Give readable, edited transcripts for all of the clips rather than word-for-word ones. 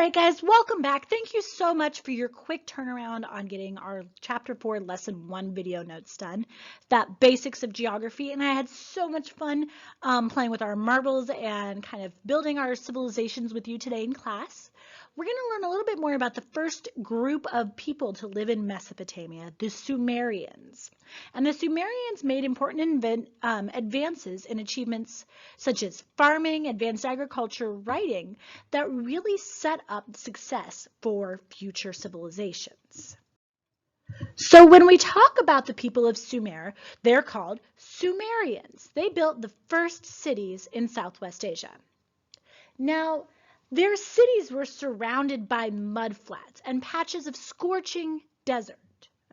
right, guys, welcome back. Thank you so much for your quick turnaround on getting our Chapter 4 Lesson 1 video notes done. That basics of geography, and I had so much fun playing with our marbles and kind of building our civilizations with you today in class. We're going to learn a little bit more about the first group of people to live in Mesopotamia, the Sumerians. And the Sumerians made important advances in achievements such as farming, advanced agriculture, writing, that really set up success for future civilizations. So when we talk about the people of Sumer, they're called Sumerians. They built the first cities in Southwest Asia. Now, their cities were surrounded by mudflats and patches of scorching desert,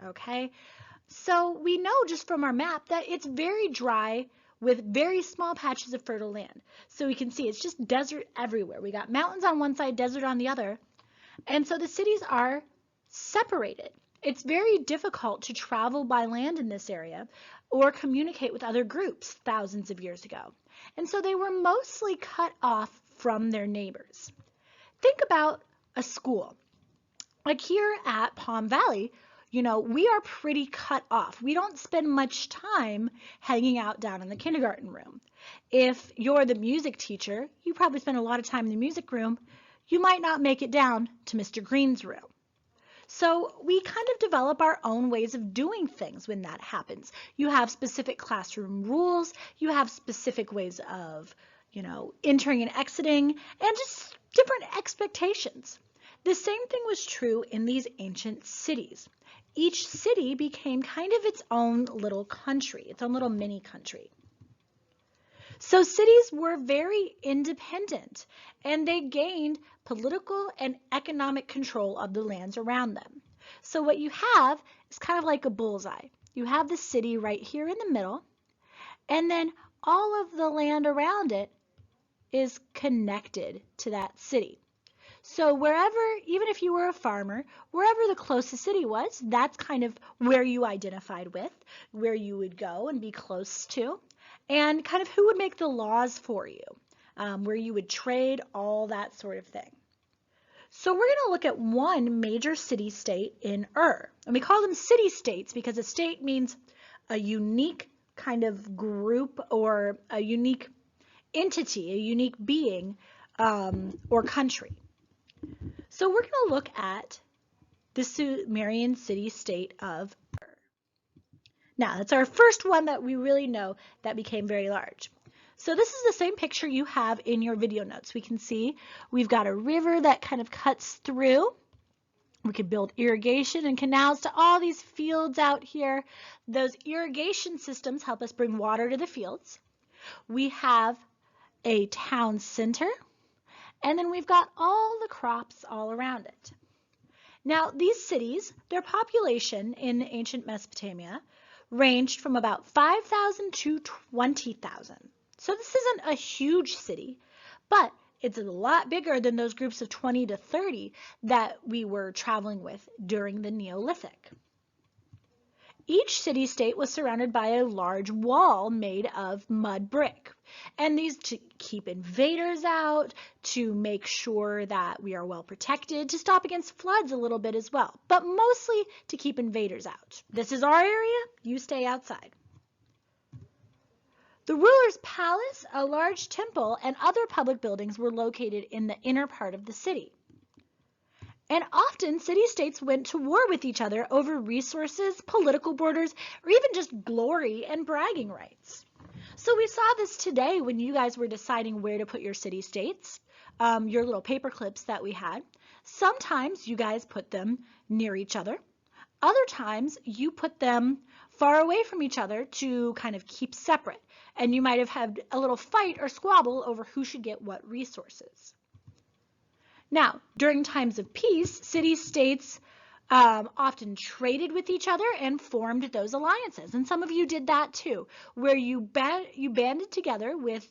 okay? So we know just from our map that it's very dry with very small patches of fertile land. So we can see it's just desert everywhere. We got mountains on one side, desert on the other. And so the cities are separated. It's very difficult to travel by land in this area or communicate with other groups thousands of years ago. And so they were mostly cut off from their neighbors. Think about a school. Like here at Palm Valley, you know, we are pretty cut off. We don't spend much time hanging out down in the kindergarten room. If you're the music teacher, you probably spend a lot of time in the music room. You might not make it down to Mr. Green's room. So we kind of develop our own ways of doing things when that happens. You have specific classroom rules. You have specific ways of, entering and exiting, and just different expectations. The same thing was true in these ancient cities. Each city became kind of its own little country, its own little mini country. So cities were very independent, and they gained political and economic control of the lands around them. So what you have is kind of like a bullseye. You have the city right here in the middle, and then all of the land around it is connected to that city. So wherever, even if you were a farmer, wherever the closest city was, that's kind of where you identified with, where you would go and be close to, and kind of who would make the laws for you, where you would trade, all that sort of thing. So we're going to look at one major city-state in Ur. And we call them city-states because a state means a unique kind of group or a unique entity, a unique being or country. So we're going to look at the Sumerian city-state of Ur. Now, that's our first one that we really know that became very large. So this is the same picture you have in your video notes. We can see we've got a river that kind of cuts through. We could build irrigation and canals to all these fields out here. Those irrigation systems help us bring water to the fields. We have a town center, and then we've got all the crops all around it. Now, these cities, their population in ancient Mesopotamia ranged from about 5,000 to 20,000. So this isn't a huge city, but it's a lot bigger than those groups of 20 to 30 that we were traveling with during the Neolithic. Each city-state was surrounded by a large wall made of mud brick, and these to keep invaders out, to make sure that we are well protected, to stop against floods a little bit as well, but mostly to keep invaders out. This is our area, you stay outside. The ruler's palace, a large temple, and other public buildings were located in the inner part of the city. And often city-states went to war with each other over resources, political borders, or even just glory and bragging rights. So we saw this today when you guys were deciding where to put your city-states, your little paper clips that we had. Sometimes you guys put them near each other. Other times you put them far away from each other to kind of keep separate. And you might have had a little fight or squabble over who should get what resources. Now, during times of peace, city-states often traded with each other and formed those alliances. And some of you did that too, where you banded together with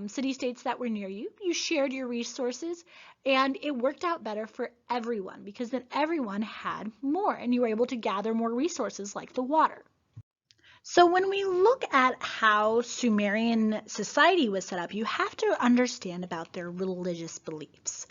city-states that were near you. You shared your resources, and it worked out better for everyone because then everyone had more, and you were able to gather more resources like the water. So when we look at how Sumerian society was set up, you have to understand about their religious beliefs.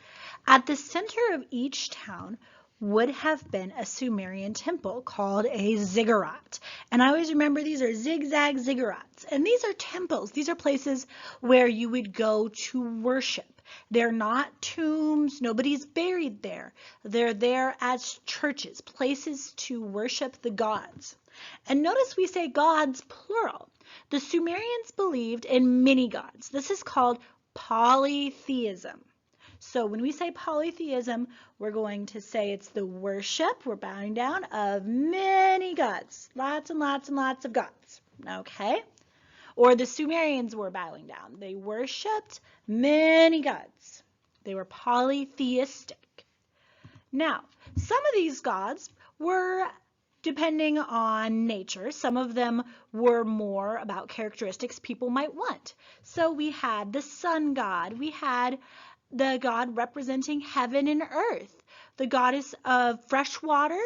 At the center of each town would have been a Sumerian temple called a ziggurat. And I always remember these are zigzag ziggurats. And these are temples. These are places where you would go to worship. They're not tombs. Nobody's buried there. They're there as churches, places to worship the gods. And notice we say gods plural. The Sumerians believed in many gods. This is called polytheism. So when we say polytheism, we're going to say it's the worship, we're bowing down, of many gods. Lots and lots and lots of gods. Okay? Or the Sumerians were bowing down. They worshipped many gods. They were polytheistic. Now, some of these gods were depending on nature. Some of them were more about characteristics people might want. So we had the sun god. We had the god representing heaven and earth, the goddess of fresh water,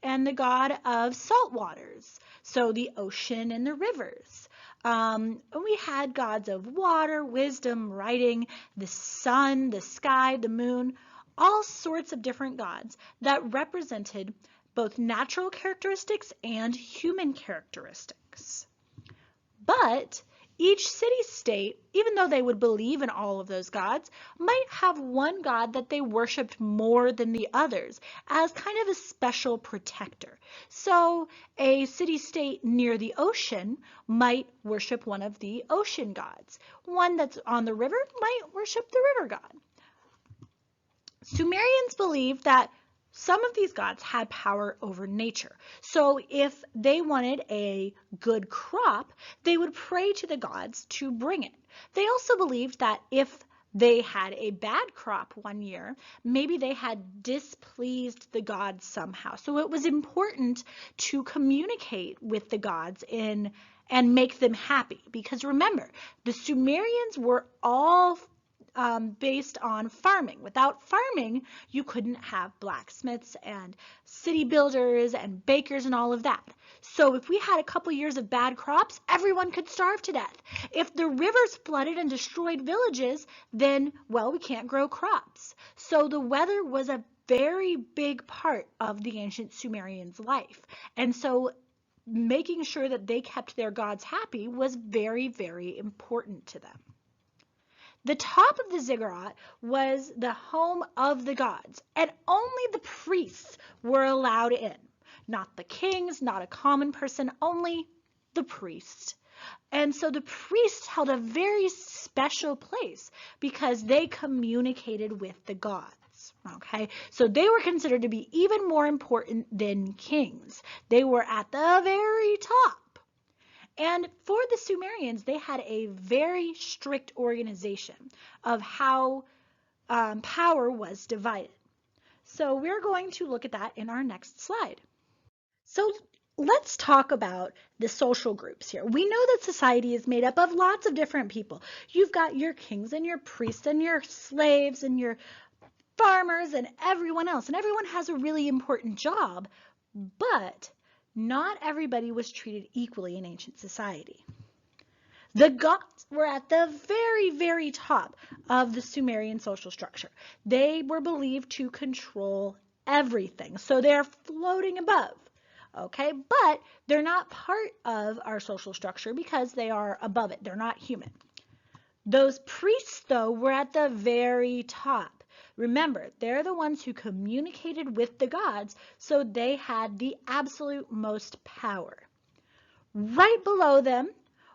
and the god of salt waters, so the ocean and the rivers. We had gods of water, wisdom, writing, the sun, the sky, the moon, all sorts of different gods that represented both natural characteristics and human characteristics. But each city-state, even though they would believe in all of those gods, might have one god that they worshipped more than the others as kind of a special protector. So a city-state near the ocean might worship one of the ocean gods. One that's on the river might worship the river god. Sumerians believed that some of these gods had power over nature. So if they wanted a good crop, they would pray to the gods to bring it. They also believed that if they had a bad crop one year, maybe they had displeased the gods somehow. So it was important to communicate with the gods and make them happy. Because remember, the Sumerians were all based on farming. Without farming, you couldn't have blacksmiths and city builders and bakers and all of that. So if we had a couple years of bad crops, everyone could starve to death. If the rivers flooded and destroyed villages, then, well, we can't grow crops. So the weather was a very big part of the ancient Sumerians' life. And so making sure that they kept their gods happy was very, very important to them. The top of the ziggurat was the home of the gods, and only the priests were allowed in. Not the kings, not a common person, only the priests. And so the priests held a very special place because they communicated with the gods. Okay, so they were considered to be even more important than kings. They were at the very top. And for the Sumerians, they had a very strict organization of how power was divided. So we're going to look at that in our next slide. So let's talk about the social groups here. We know that society is made up of lots of different people. You've got your kings and your priests and your slaves and your farmers and everyone else. And everyone has a really important job, but not everybody was treated equally in ancient society. The gods were at the very, very top of the Sumerian social structure. They were believed to control everything, so they're floating above. Okay, but they're not part of our social structure because they are above it. They're not human. Those priests, though, were at the very top. Remember, they're the ones who communicated with the gods, so they had the absolute most power. Right below them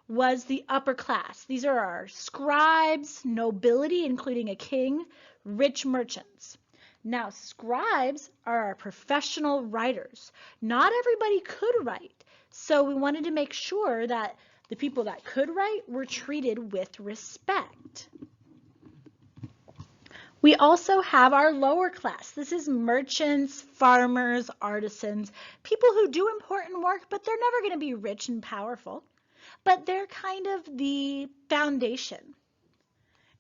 was the upper class. These are our scribes, nobility, including a king, rich merchants. Now, scribes are our professional writers. Not everybody could write, so we wanted to make sure that the people that could write were treated with respect. We also have our lower class. This is merchants, farmers, artisans, people who do important work, but they're never going to be rich and powerful. But they're kind of the foundation.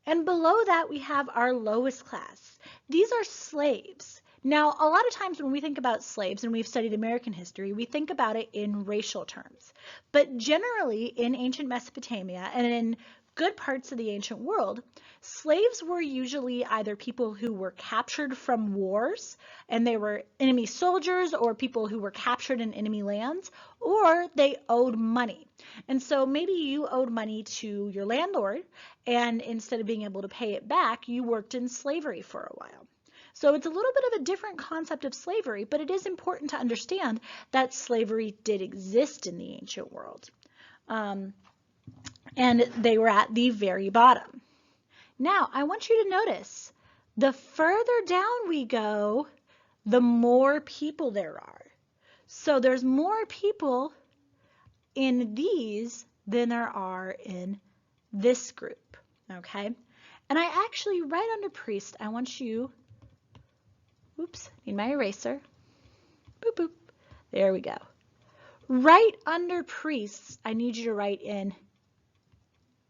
And below that, we have our lowest class. These are slaves. Now, a lot of times when we think about slaves, and we've studied American history, we think about it in racial terms. But generally, in ancient Mesopotamia and in good parts of the ancient world, slaves were usually either people who were captured from wars, and they were enemy soldiers, or people who were captured in enemy lands, or they owed money. And so maybe you owed money to your landlord, and instead of being able to pay it back, you worked in slavery for a while. So it's a little bit of a different concept of slavery, but it is important to understand that slavery did exist in the ancient world. And they were at the very bottom. Now, I want you to notice, the further down we go, the more people there are. So there's more people in these than there are in this group, okay? And I actually, right under priest, I want you, oops, need my eraser, boop, boop, there we go. Right under priests, I need you to write in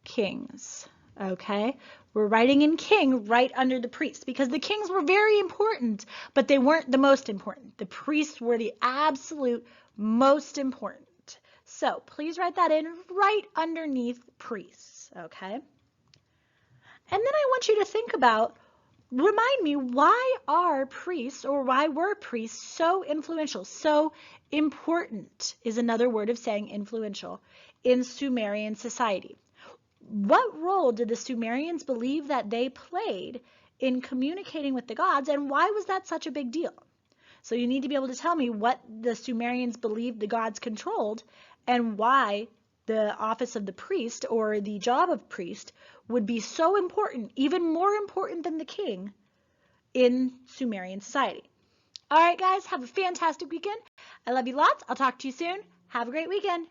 kings, okay? We're writing in king right under the priests because the kings were very important, but they weren't the most important. The priests were the absolute most important. So please write that in right underneath priests, okay? And then I want you to think about, remind me, why are priests, or why were priests so influential, so important is another word of saying influential, in Sumerian society? What role did the Sumerians believe that they played in communicating with the gods, and why was that such a big deal? So you need to be able to tell me what the Sumerians believed the gods controlled and why the office of the priest, or the job of priest, would be so important, even more important than the king, in Sumerian society. All right, guys, have a fantastic weekend. I love you lots. I'll talk to you soon. Have a great weekend.